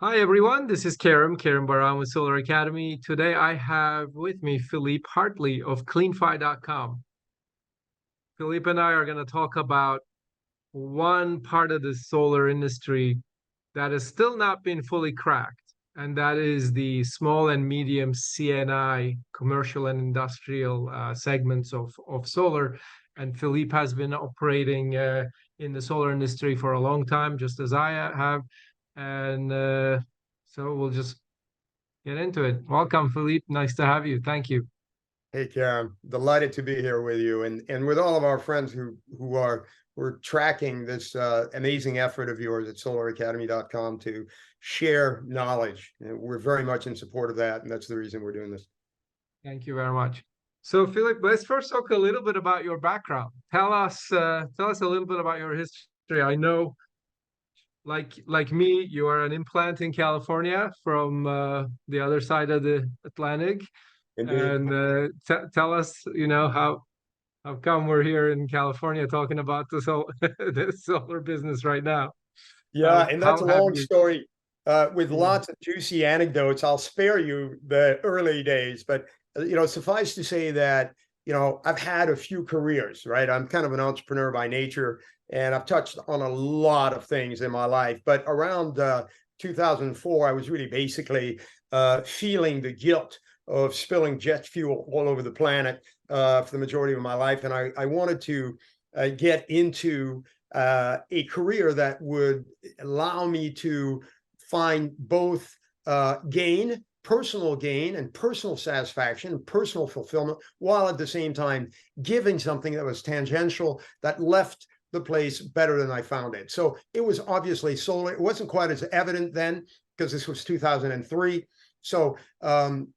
Hi everyone, this is Kerim Baran with SolarAcademy. Today I have with me Philippe Hartley of CleanFi.com. Philippe and I are going to talk about one part of the solar industry that has still not been fully cracked, and that is the small and medium C&I commercial and industrial segments of solar. And Philippe has been operating in the solar industry for a long time, just as I have. And so we'll just get into it. Welcome, Philippe. Nice to have you. Thank you. Hey, Karen, delighted to be here with you and with all of our friends who are we're tracking this amazing effort of yours at SolarAcademy.com to share knowledge. And we're very much in support of that, and that's the reason we're doing this. Thank you very much. So, Philippe, let's first talk a little bit about your background. Tell us a little bit about your history. I know, like me, you are an implant in California from the other side of the Atlantic. Indeed. And tell us, how come we're here in California talking about the solar business right now? Yeah, and that's How a have long you? story with Yeah. lots of juicy anecdotes. I'll spare you the early days, but suffice to say that I've had a few careers, right? I'm kind of an entrepreneur by nature, and I've touched on a lot of things in my life. But around 2004, I was really basically feeling the guilt of spilling jet fuel all over the planet for the majority of my life, and I wanted to get into a career that would allow me to find both personal gain and personal satisfaction and personal fulfillment, while at the same time giving something that was tangential, that left the place better than I found it. So it was obviously solar. It wasn't quite as evident then because this was 2003. So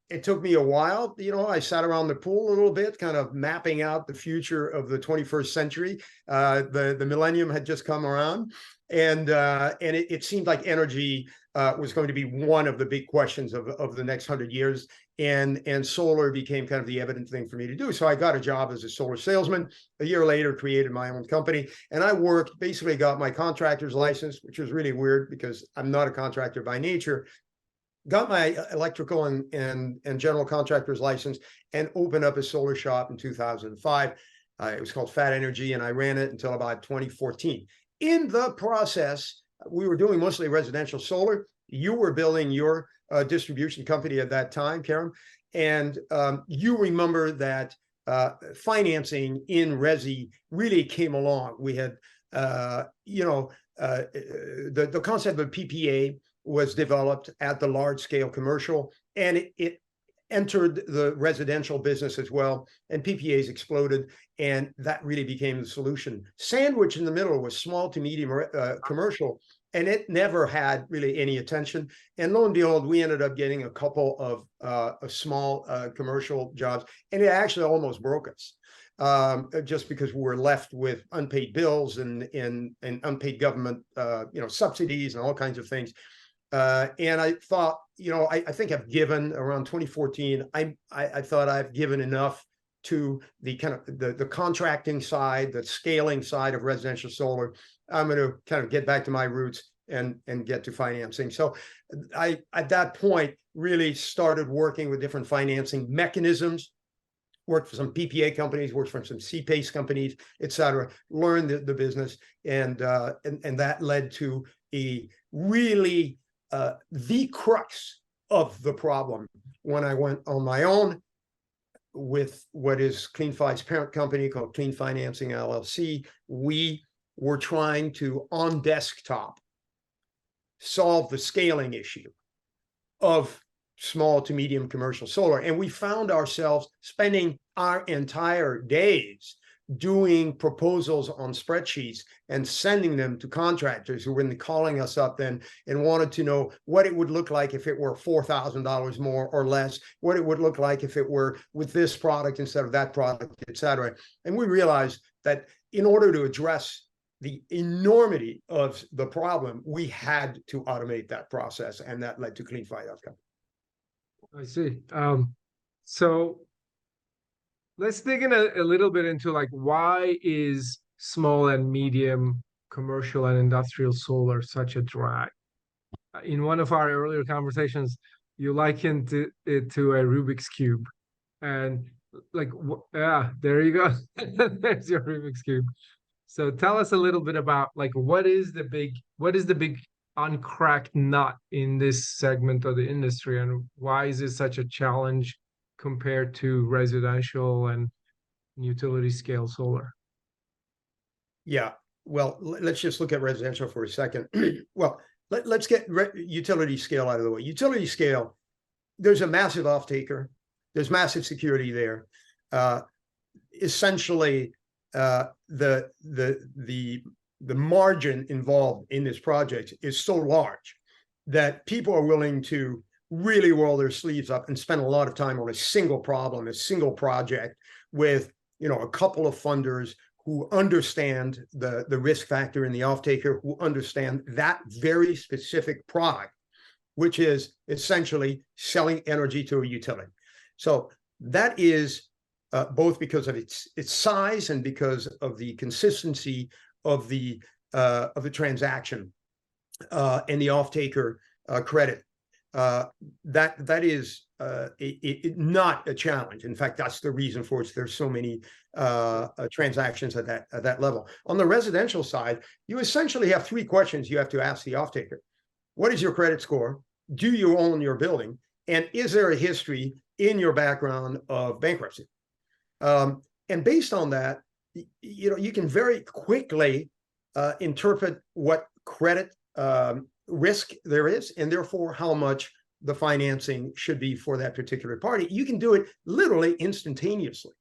it took me a while. I sat around the pool a little bit, kind of mapping out the future of the 21st century. The millennium had just come around, and it seemed like energy was going to be one of the big questions of the next 100 years. And solar became kind of the evident thing for me to do. So I got a job as a solar salesman. A year later, created my own company. And I basically got my contractor's license, which was really weird because I'm not a contractor by nature. Got my electrical and general contractor's license and opened up a solar shop in 2005. It was called Fat Energy, and I ran it until about 2014. In the process, we were doing mostly residential solar. You were building your distribution company at that time, Kerim, and you remember that financing in Resi really came along. We had, the concept of PPA was developed at the large scale commercial, and it entered the residential business as well, and PPAs exploded, and that really became the solution. Sandwich in the middle was small to medium commercial, and it never had really any attention. And lo and behold, we ended up getting a couple of small commercial jobs, and it actually almost broke us. Just because we were left with unpaid bills and unpaid government subsidies and all kinds of things. And I thought, I think I've given around 2014. I thought I've given enough to the kind of the contracting side, the scaling side of residential solar. I'm going to kind of get back to my roots and get to financing. So I, at that point, really started working with different financing mechanisms. Worked for some PPA companies, worked for some CPACE companies, et cetera. Learned the business, and that led to a really the crux of the problem when I went on my own with what is CleanFi's parent company called Clean Financing LLC. We were trying to, on desktop, solve the scaling issue of small to medium commercial solar. And we found ourselves spending our entire days doing proposals on spreadsheets and sending them to contractors who were calling us up then and wanted to know what it would look like if it were $4,000 more or less, what it would look like if it were with this product instead of that product, et cetera. And we realized that in order to address the enormity of the problem, we had to automate that process, and that led to CleanFi.com. I see. So let's dig in a little bit into why is small and medium commercial and industrial solar such a drag? in one of our earlier conversations, you likened it to a Rubik's Cube. And like, yeah, there you go. There's your Rubik's Cube. So tell us a little bit about like what is the big uncracked nut in this segment of the industry, and why is it such a challenge compared to residential and utility scale solar? Yeah. Well, let's just look at residential for a second. Well, let's get utility scale out of the way. Utility scale, there's a massive off-taker. There's massive security there. Essentially, the margin involved in this project is so large that people are willing to really roll their sleeves up and spend a lot of time on a single problem, a single project with, you know, a couple of funders who understand the risk factor in the off-taker, who understand that very specific product, which is essentially selling energy to a utility. So that is both because of its size and because of the consistency of the transaction and the off-taker credit. That is not a challenge. In fact, that's the reason for which there's so many transactions at that level. On the residential side, you essentially have three questions you have to ask the off-taker. What is your credit score? Do you own your building? And is there a history in your background of bankruptcy? And based on that, you know, you can very quickly interpret what credit risk there is, and therefore how much the financing should be for that particular party. You can do it literally instantaneously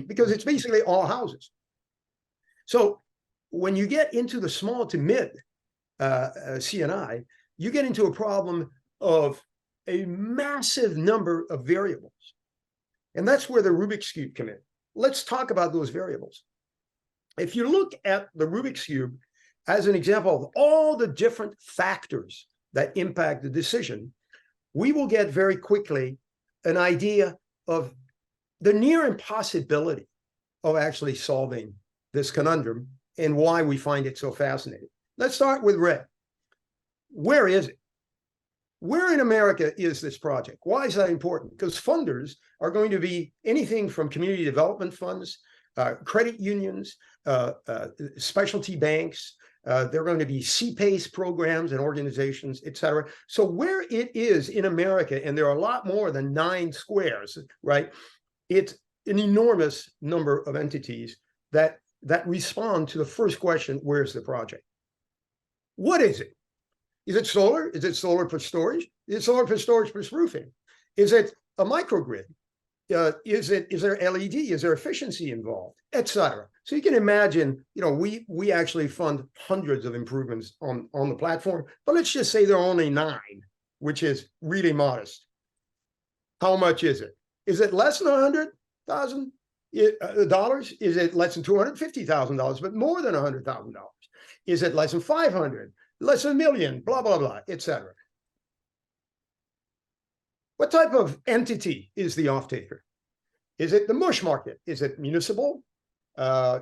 because it's basically all houses. So when you get into the small to mid C&I, you get into a problem of a massive number of variables. And that's where the Rubik's Cube come in. Let's talk about those variables. If you look at the Rubik's Cube as an example of all the different factors that impact the decision, we will get very quickly an idea of the near impossibility of actually solving this conundrum and why we find it so fascinating. Let's start with red. Where is it? Where in America is this project? Why is that important? Because funders are going to be anything from community development funds, credit unions, specialty banks. They're going to be CPACE programs and organizations, et cetera. So where it is in America, and there are a lot more than 9 squares, right? It's an enormous number of entities that respond to the first question, where's the project? What is it? Is it solar? Is it solar plus storage? Is it solar plus storage plus roofing? Is it a microgrid? Is there LED? Is there efficiency involved, et cetera? So you can imagine, you know, we actually fund hundreds of improvements on the platform, but let's just say there are only 9, which is really modest. How much is it? Is it less than $100,000? Is it less than $250,000, but more than $100,000? Is it less than 500? Less than $1 million? Blah blah blah, etc. What type of entity is the off-taker? Is it the mush market? Is it municipal?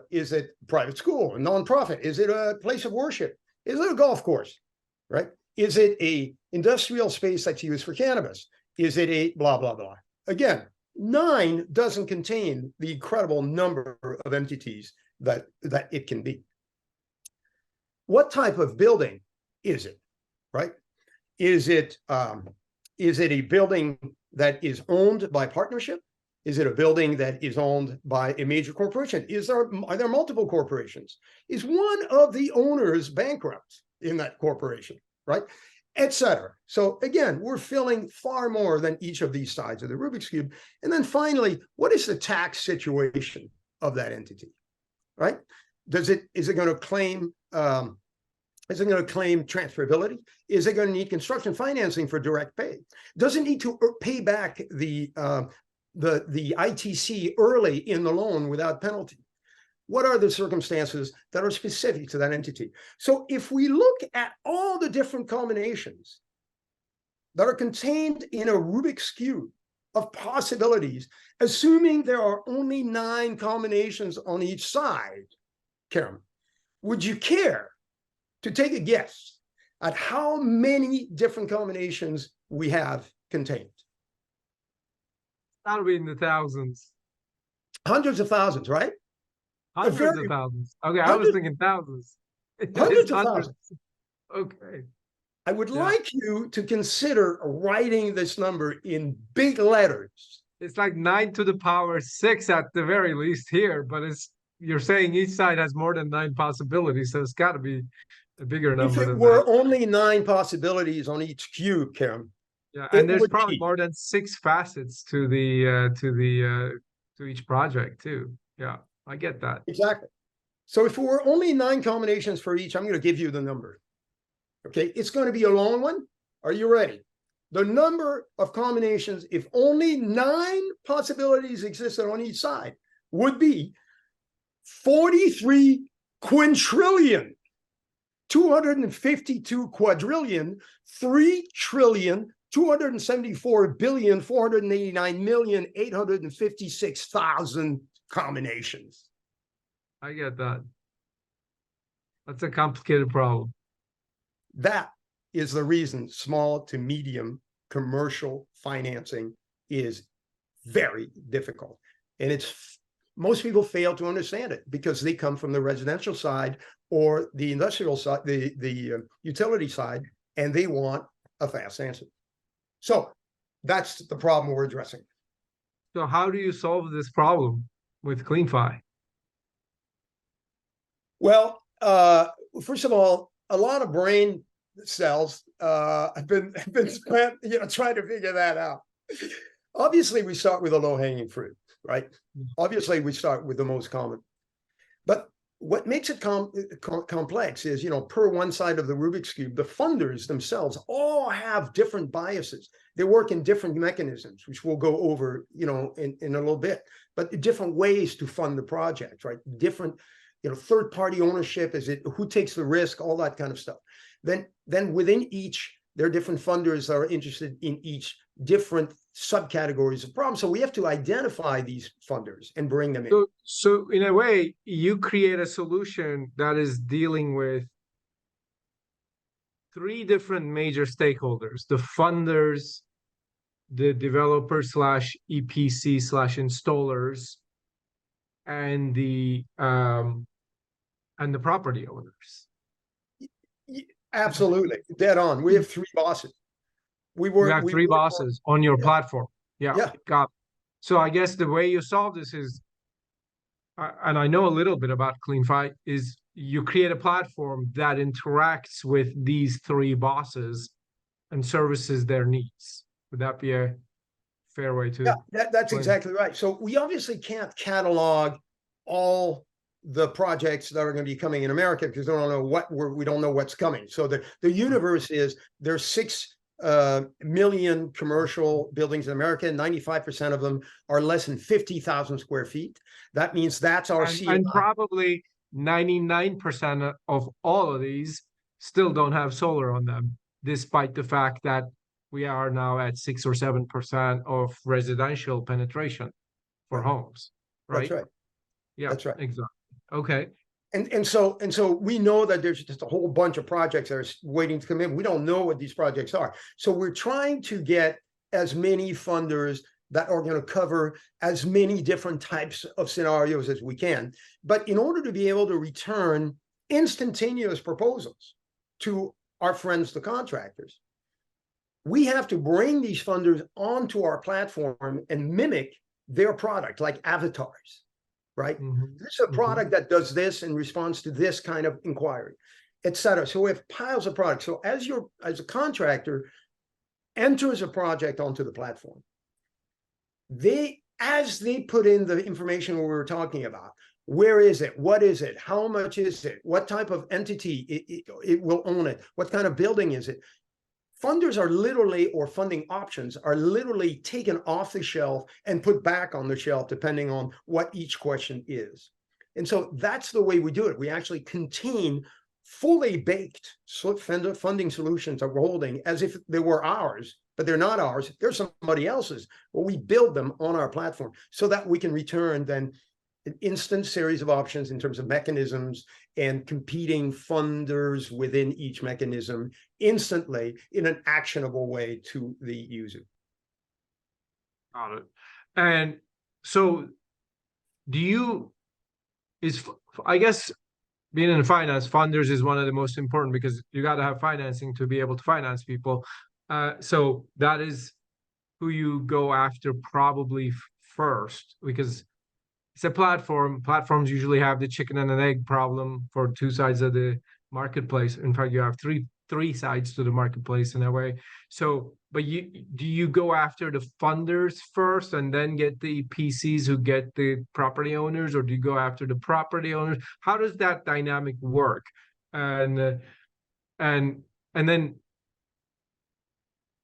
Is it private school, a nonprofit? Is it a place of worship? Is it a golf course? Right? Is it a industrial space that's used for cannabis? Is it a blah blah blah? Again, 9 doesn't contain the incredible number of entities that it can be. What type of building is it? Right? Is it a building that is owned by partnership? Is it a building that is owned by a major corporation? Are there multiple corporations? Is one of the owners bankrupt in that corporation, right? Et cetera. So again, we're filling far more than each of these sides of the Rubik's Cube. And then finally, what is the tax situation of that entity, right? Is it going to claim transferability? Is it going to need construction financing for direct pay? Does it need to pay back the ITC early in the loan without penalty? What are the circumstances that are specific to that entity? So if we look at all the different combinations that are contained in a Rubik's Cube of possibilities, assuming there are only 9 combinations on each side, Kerim, would you care to take a guess at how many different combinations we have contained? That'll be in the thousands. Hundreds of thousands, right? Hundreds of thousands. Okay, I was Hundreds, thinking thousands. hundreds It's of hundreds. thousands. Okay. I would Yeah. like you to consider writing this number in big letters. It's like 9 to the power 6 at the very least here, but you're saying each side has more than 9 possibilities, so it's got to be a bigger If number it than were that. only 9 possibilities on each cube, Kerim, Yeah, it and there's would probably be more than 6 facets to to each project too. Yeah, I get that. exactly. So if it were only 9 combinations for each, I'm going to give you the number. Okay, it's going to be a long one. Are you ready? The number of combinations, if only 9 possibilities existed on each side, would be 43 quintillion, 252 quadrillion, 3 trillion, 274,489,856,000 combinations. I get that. That's a complicated problem. That is the reason small to medium commercial financing is very difficult. And it's most people fail to understand it because they come from the residential side or the industrial side, the utility side, and they want a fast answer. So that's the problem we're addressing. So how do you solve this problem with CleanFi? Well, first of all, a lot of brain cells have been spent, trying to figure that out. Obviously, we start with a low-hanging fruit, right? Obviously, we start with the most common. But what makes it complex is, per one side of the Rubik's Cube, the funders themselves all have different biases. They work in different mechanisms, which we'll go over, in a little bit, but different ways to fund the project, right? Different, third-party ownership, is it who takes the risk, all that kind of stuff. Then within each, there are different funders that are interested in each different subcategories of problems. So we have to identify these funders and bring them in. So in a way, you create a solution that is dealing with 3 different major stakeholders: the funders, the developers slash EPC slash installers, and the property owners. Absolutely, dead on. We have 3 bosses. We have 3 bosses on your platform. Yeah, got it. So I guess the way you solve this is, and I know a little bit about CleanFi, is you create a platform that interacts with these 3 bosses and services their needs. Would that be a fair way to? Yeah, that's exactly right. So we obviously can't catalog all the projects that are going to be coming in America because we don't know what's coming. So the universe is there's 6 million commercial buildings in America. 95% of them are less than 50,000 square feet. That means that's our C&I. And probably 99% of all of these still don't have solar on them, despite the fact that we are now at 6 or 7% of residential penetration for homes, right? That's right. Yeah, that's right. Exactly. Okay. And so we know that there's just a whole bunch of projects that are waiting to come in. We don't know what these projects are. So we're trying to get as many funders that are going to cover as many different types of scenarios as we can. But in order to be able to return instantaneous proposals to our friends, the contractors, we have to bring these funders onto our platform and mimic their product like avatars. Right? This is a product that does this in response to this kind of inquiry, et cetera. So we have piles of products. So as a contractor enters a project onto the platform, as they put in the information we were talking about, where is it? What is it? How much is it? What type of entity it will own it? What kind of building is it? Funders are literally, or funding options are literally taken off the shelf and put back on the shelf, depending on what each question is. And so that's the way we do it. We actually contain fully baked funding solutions that we're holding as if they were ours, but they're not ours. They're somebody else's. Well, we build them on our platform so that we can return then an instant series of options in terms of mechanisms and competing funders within each mechanism instantly in an actionable way to the user. Got it. And so I guess being in finance, funders is one of the most important because you got to have financing to be able to finance people. So that is who you go after probably first, because it's a platform. Platforms usually have the chicken and an egg problem for two sides of the marketplace. In fact, you have three sides to the marketplace in a way. So, but do you go after the funders first and then get the EPCs who get the property owners, or do you go after the property owners? How does that dynamic work? And and then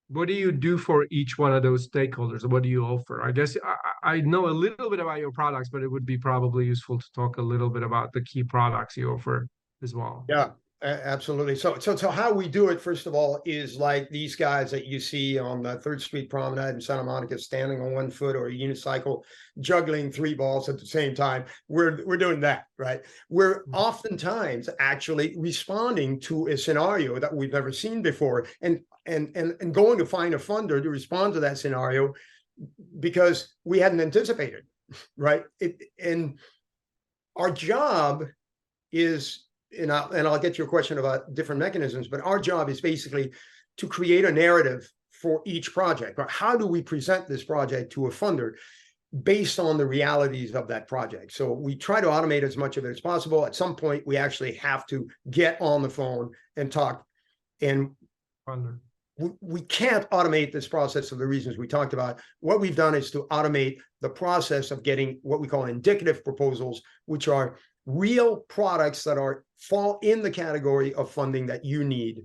what do you do for each one of those stakeholders? What do you offer? I guess I know a little bit about your products, but it would be probably useful to talk a little bit about the key products you offer as well. Yeah, absolutely. So how we do it, first of all, is like these guys that you see on the 3rd Street Promenade in Santa Monica, standing on 1 foot or a unicycle, juggling 3 balls at the same time. We're doing that, right? We're oftentimes actually responding to a scenario that we've never seen before, and going to find a funder to respond to that scenario because we hadn't anticipated, right? And our job is, and I'll get your question about different mechanisms, but our job is basically to create a narrative for each project. Or how do we present this project to a funder based on the realities of that project? So we try to automate as much of it as possible. At some point, we actually have to get on the phone and talk. And we can't automate this process for the reasons we talked about. What we've done is to automate the process of getting what we call indicative proposals, which are real products that fall in the category of funding that you need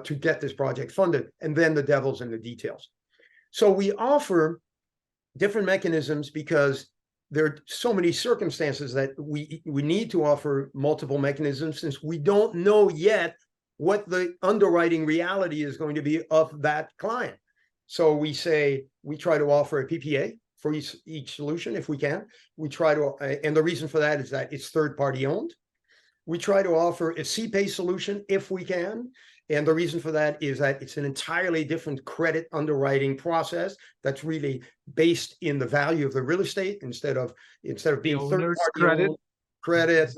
to get this project funded, and then the devil's in the details. So we offer different mechanisms because there are so many circumstances that we need to offer multiple mechanisms, since we don't know yet what the underwriting reality is going to be of that client. So we try to offer a PPA for each solution if we can. We try to, and the reason for that is that it's third-party owned. We try to offer a CPA solution if we can. And the reason for that is that it's an entirely different credit underwriting process that's really based in the value of the real estate instead of being third-party credit.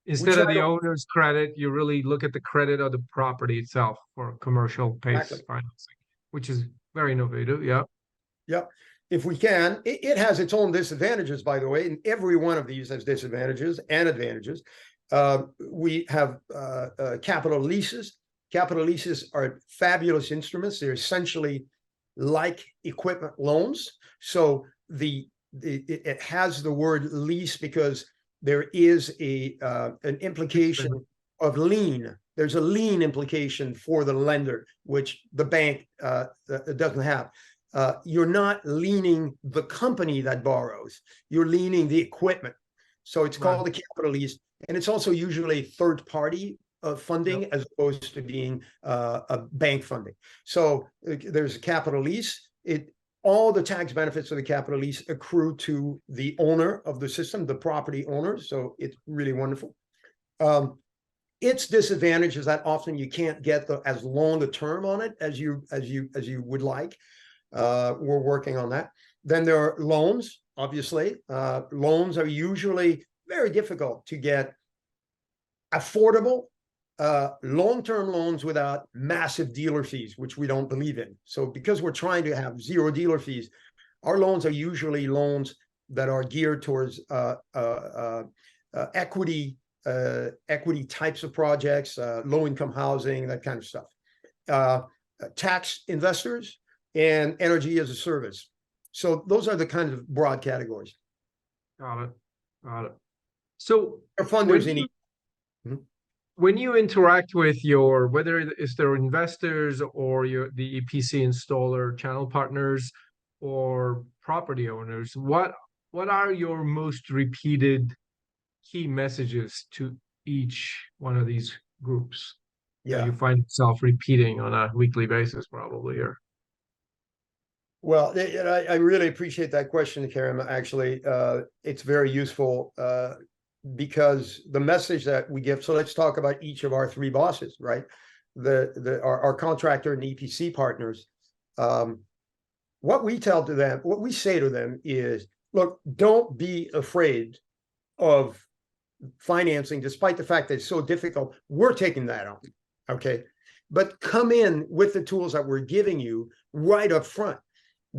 Instead of the owner's credit, you really look at the credit of the property itself for commercial PACE financing, which is very innovative. Yeah. Yep. If we can, it has its own disadvantages, by the way, and every one of these has disadvantages and advantages. We have capital leases. Capital leases are fabulous instruments. They're essentially like equipment loans. So it has the word lease because there is an implication of lien. There's a lien implication for the lender, which the bank doesn't have. You're not leaning the company that borrows. You're leaning the equipment. So it's called a capital lease. And it's also usually third-party funding as opposed to being a bank funding. So there's a capital lease. All the tax benefits of the capital lease accrue to the owner of the system, the property owner. So it's really wonderful. Its disadvantage is that often you can't get as long a term on it as you would like. We're working on that. Then there are loans. Obviously, loans are usually very difficult to get affordable long-term loans without massive dealer fees, which we don't believe in. So because we're trying to have 0 dealer fees, our loans are usually loans that are geared towards equity types of projects, low-income housing, that kind of stuff, tax investors, and energy as a service. So those are the kind of broad categories. Got it. So funders in each. When you interact with whether it's their investors or the EPC installer channel partners or property owners, what are your most repeated key messages to each one of these groups that you find yourself repeating on a weekly basis, probably? Or Well, I really appreciate that question, Kerim. Actually, it's very useful because the message that we give. So let's talk about each of our three bosses, right? Our contractor and EPC partners. What we tell to them, what we say to them is, look, don't be afraid of financing, despite the fact that it's so difficult. We're taking that on, okay? But come in with the tools that we're giving you right up front.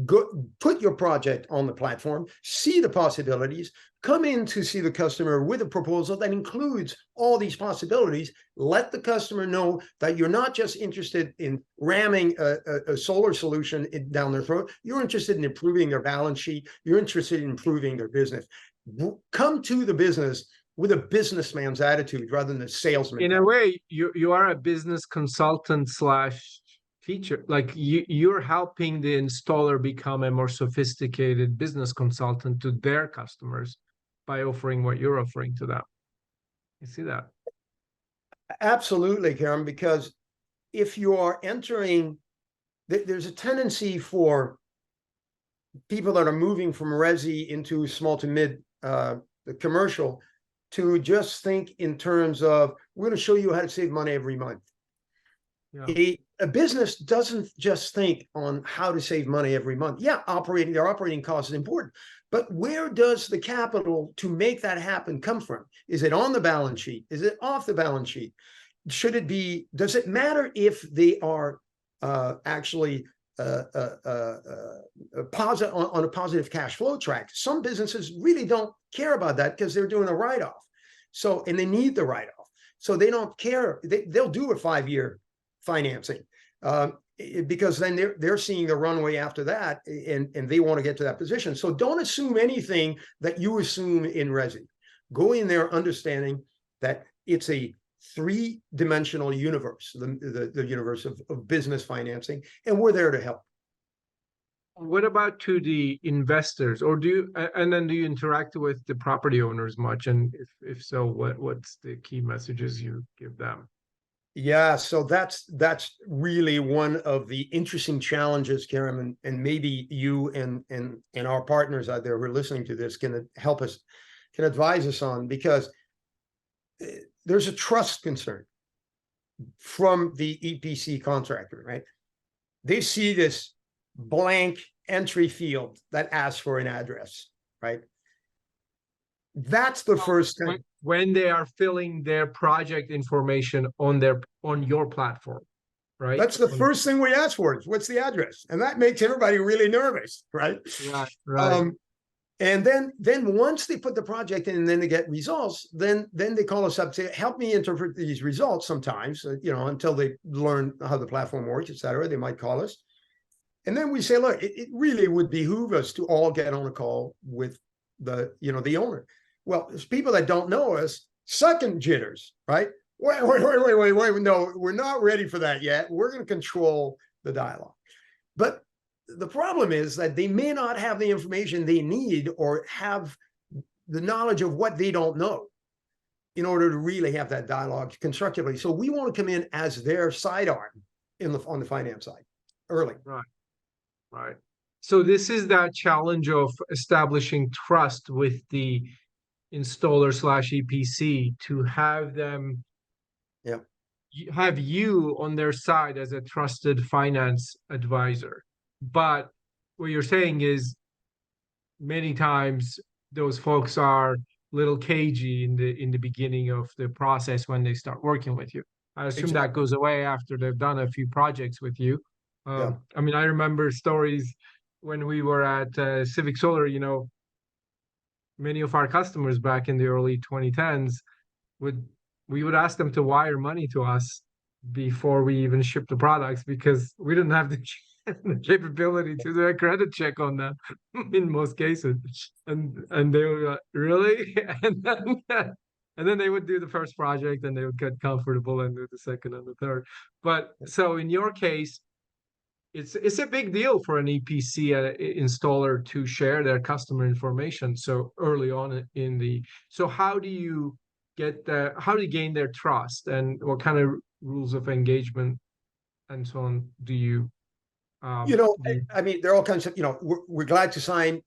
Go, put your project on the platform, see the possibilities, come in to see the customer with a proposal that includes all these possibilities. Let the customer know that you're not just interested in ramming a solar solution down their throat. You're interested in improving their balance sheet. You're interested in improving their business. Come to the business with a businessman's attitude rather than a salesman. In a way, you are a business consultant slash teacher. Like you're helping the installer become a more sophisticated business consultant to their customers by offering what you're offering to them. You see that? Absolutely, Kerim, because if you are entering, there's a tendency for people that are moving from resi into small to mid commercial to just think in terms of, we're going to show you how to save money every month. Yeah. A business doesn't just think on how to save money every month. Yeah, their operating cost is important, but where does the capital to make that happen come from? Is it on the balance sheet? Is it off the balance sheet? Should it be, does it matter if they are actually positive on a positive cash flow track? Some businesses really don't care about that because they're doing a write-off. So, and they need the write-off. So they don't care. They'll do a 5-year financing because then they're seeing the runway after that, and they want to get to that position. So don't assume anything that you assume in resi. Go in there understanding that it's a 3-dimensional universe, the universe of business financing, and we're there to help. What about to the investors, or do you, and then do you interact with the property owners much? And if so, what's the key messages you give them? Yeah, so that's really one of the interesting challenges, Kerim, and maybe you and our partners out there who are listening to this can help us, can advise us on, because there's a trust concern from the EPC contractor, right? They see this blank entry field that asks for an address, right? That's the first thing. When they are filling their project information on your platform, right? That's the first thing we ask for is, what's the address? And that makes everybody really nervous, right? Right. And then once they put the project in and then they get results, then they call us up to help me interpret these results sometimes, until they learn how the platform works, et cetera. They might call us. And then we say, look, it really would behoove us to all get on a call with the owner. Well, there's people that don't know us, second jitters, right? Wait, no, we're not ready for that yet. We're going to control the dialogue. But the problem is that they may not have the information they need or have the knowledge of what they don't know in order to really have that dialogue constructively. So we want to come in as their sidearm on the finance side early. Right. So this is that challenge of establishing trust with the installer / EPC to have them have you on their side as a trusted finance advisor. But what you're saying is many times those folks are a little cagey in the beginning of the process when they start working with you. I assume that goes away after they've done a few projects with you. I mean, I remember stories when we were at Civic Solar, many of our customers back in the early 2010s we would ask them to wire money to us before we even ship the products because we didn't have the capability to do a credit check on them in most cases. And they were like, really? And then they would do the first project and they would get comfortable and do the second and the third. But so in your case, it's a big deal for an EPC installer to share their customer information so early on so how do you gain their trust, and what kind of rules of engagement and so on do you I mean, there are all kinds of, we're glad to sign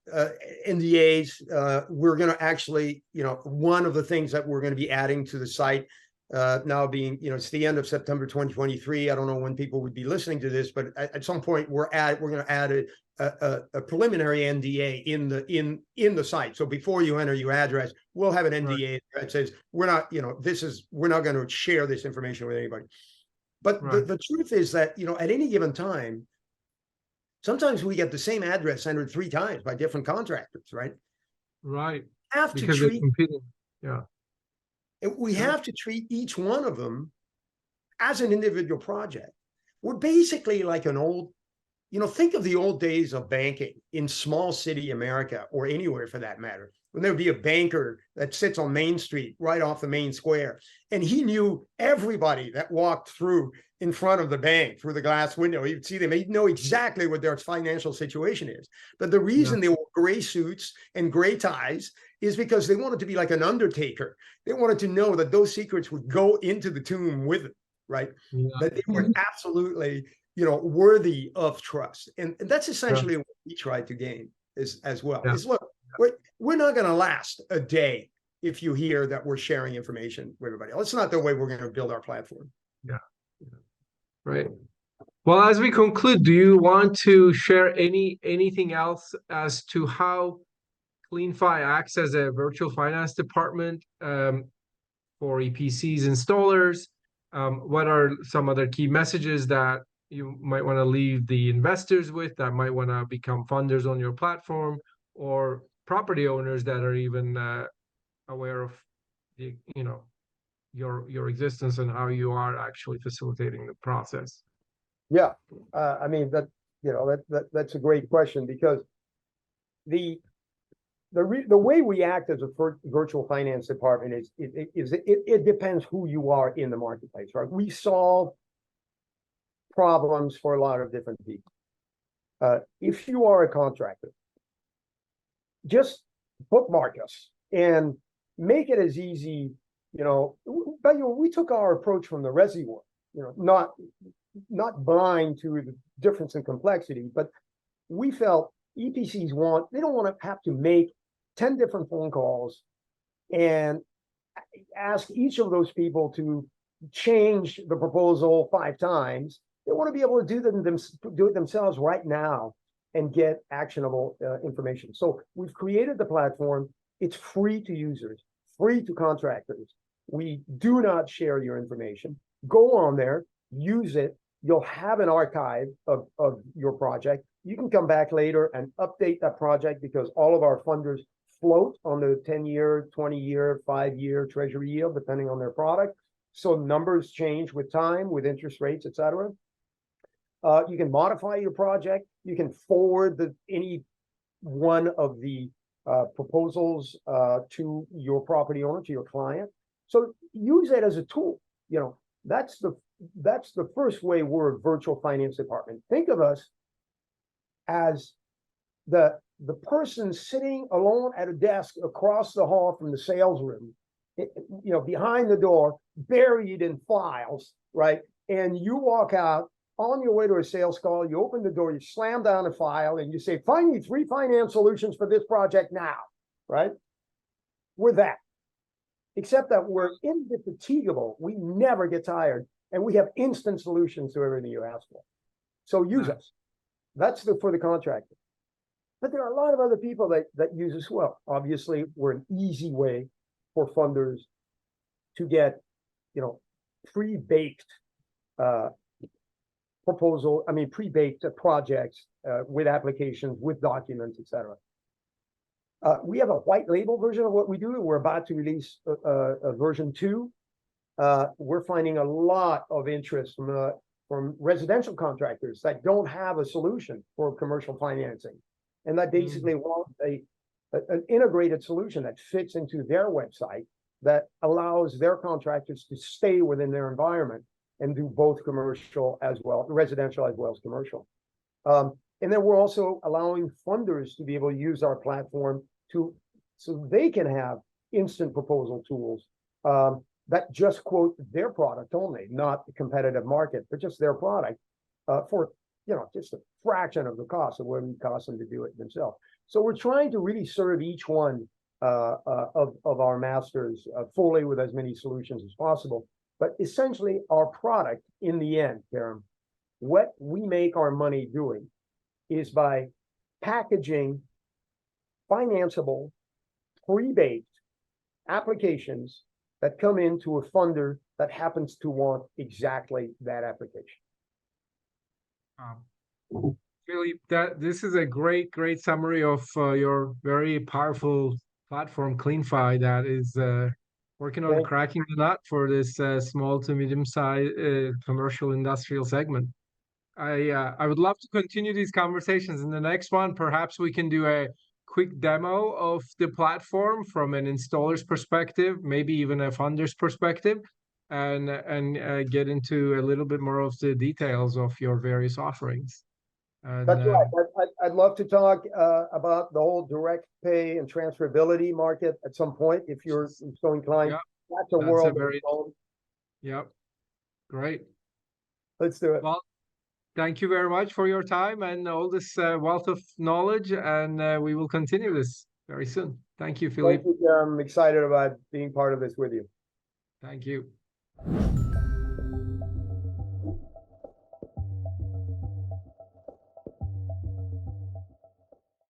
NDAs. We're going to actually, one of the things that we're going to be adding to the site now being, it's the end of September 2023. I don't know when people would be listening to this, but at some point we're going to add a preliminary NDA in the site. So before you enter your address, we'll have an NDA that says we're not going to share this information with anybody. But the truth is that, at any given time, sometimes we get the same address entered 3 times by different contractors, right? Right. Have to because treat, they're competing. Yeah. we have to treat each one of them as an individual project. We're basically like an old, think of the old days of banking in small city America, or anywhere for that matter, when there would be a banker that sits on Main Street, right off the main square, and he knew everybody that walked through in front of the bank through the glass window. He'd see them, he'd know exactly what their financial situation is. But the reason they wore gray suits and gray ties is because they wanted to be like an undertaker. They wanted to know that those secrets would go into the tomb with them, right? That they were absolutely, worthy of trust. And that's essentially what we try to gain as well. Is look, we're not going to last a day if you hear that we're sharing information with everybody else. It's not the way we're going to build our platform. Yeah. Right. Well, as we conclude, do you want to share anything else as to how CleanFi acts as a virtual finance department for EPCs installers? What are some other key messages that you might want to leave the investors with that might want to become funders on your platform, or property owners that are even aware of the, your existence and how you are actually facilitating the process? Yeah, I mean that's a great question, because the way we act as a virtual finance department is it depends who you are in the marketplace, right? We solve problems for a lot of different people. If you are a contractor, just bookmark us and make it as easy, but we took our approach from the resi world, not blind to the difference in complexity, but we felt EPCs they don't want to have to make 10 different phone calls and ask each of those people to change the proposal 5 times. They want to be able to do it themselves right now and get actionable information. So we've created the platform. It's free to users, free to contractors. We do not share your information. Go on there, use it. You'll have an archive of your project. You can come back later and update that project, because all of our funders float on the 10-year, 20-year, 5-year treasury yield, depending on their product. So numbers change with time, with interest rates, et cetera. You can modify your project. You can forward any one of the proposals to your property owner, to your client. So use it as a tool. That's the first way we're a virtual finance department. Think of us as the person sitting alone at a desk across the hall from the sales room, behind the door, buried in files, right? And you walk out on your way to a sales call, you open the door, you slam down a file, and you say, find me 3 finance solutions for this project now, right? We're that. Except that we're indefatigable. We never get tired, and we have instant solutions to everything you ask for. So use us. That's for the contractor. But there are a lot of other people that use us well. Obviously, we're an easy way for funders to get, pre-baked pre-baked projects with applications, with documents, etc. We have a white label version of what we do. We're about to release a version 2. We're finding a lot of interest from residential contractors that don't have a solution for commercial financing, and that basically want an integrated solution that fits into their website, that allows their contractors to stay within their environment and do both commercial as well, residential as well as commercial. And then we're also allowing funders to be able to use our platform so they can have instant proposal tools that just quote their product only, not the competitive market, but just their product for just a fraction of the cost of what it would cost them to do it themselves. So we're trying to really serve each one of our masters fully with as many solutions as possible. But essentially, our product in the end, Kerim, what we make our money doing is by packaging financeable, pre-baked applications that come into a funder that happens to want exactly that application. Philippe, this is a great summary of your very powerful platform, CleanFi, that is working on cracking the nut for this small to medium size commercial industrial segment. I would love to continue these conversations in the next one. Perhaps we can do a quick demo of the platform from an installer's perspective, maybe even a funder's perspective, and get into a little bit more of the details of your various offerings. And, that's right. I'd love to talk about the whole direct pay and transferability market at some point if you're so inclined. Yeah, that's a world. Yep. Great. Let's do it. Well, thank you very much for your time and all this wealth of knowledge, and we will continue this very soon. Thank you, Philippe. I'm excited about being part of this with you. Thank you.